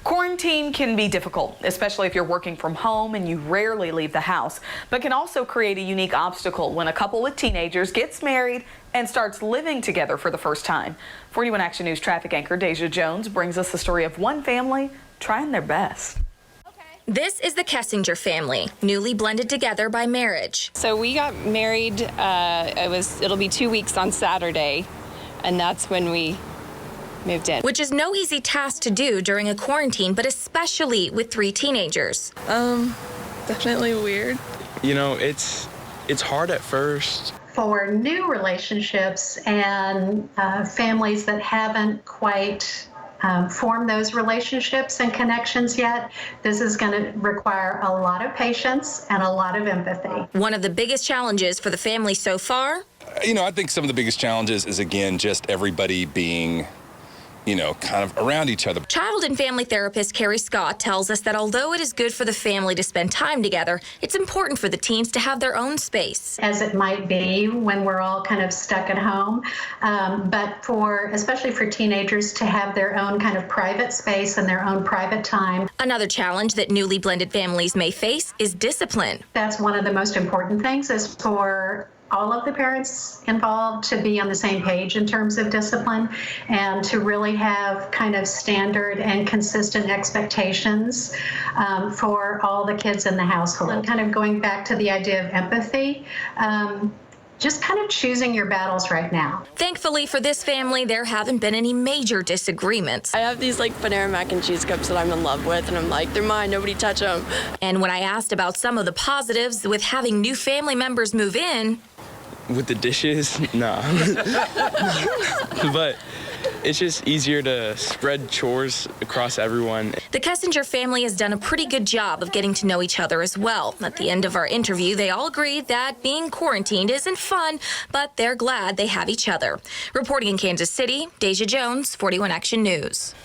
Quarantine can be difficult, especially if you're working from home and you rarely leave the house, but can also create a unique obstacle when a couple with teenagers gets married and starts living together for the first time. 41 Action News traffic anchor Deja Jones brings us the story of one family trying their best. This is the Kessinger family, newly blended together by marriage. So we got married, it'll be 2 weeks on Saturday, and that's when we moved in. Which is no easy task to do during a quarantine, but especially with 3 teenagers. Definitely weird. You know, it's hard at first. For new relationships and families that haven't quite formed those relationships and connections yet, this is going to require a lot of patience and a lot of empathy. One of the biggest challenges for the family so far? You know, I think some of the biggest challenges is, again, just everybody being, you know, kind of around each other. Child and family therapist Carrie Scott tells us that although it is good for the family to spend time together, it's important for the teens to have their own space. As it might be when we're all kind of stuck at home, but especially for teenagers to have their own kind of private space and their own private time. Another challenge that newly blended families may face is discipline. That's one of the most important things, is for all of the parents involved to be on the same page in terms of discipline and to really have kind of standard and consistent expectations for all the kids in the household. And kind of going back to the idea of empathy, just kind of choosing your battles right now. Thankfully for this family, there haven't been any major disagreements. I have these Panera mac and cheese cups that I'm in love with, and I'm like, they're mine, nobody touch them. And when I asked about some of the positives with having new family members move in, With the dishes, nah. But it's just easier to spread chores across everyone. the Kessinger family has done a pretty good job of getting to know each other as well. At the end of our interview, they all agreed that being quarantined isn't fun, but they're glad they have each other. Reporting in Kansas City, Deja Jones, 41 Action News.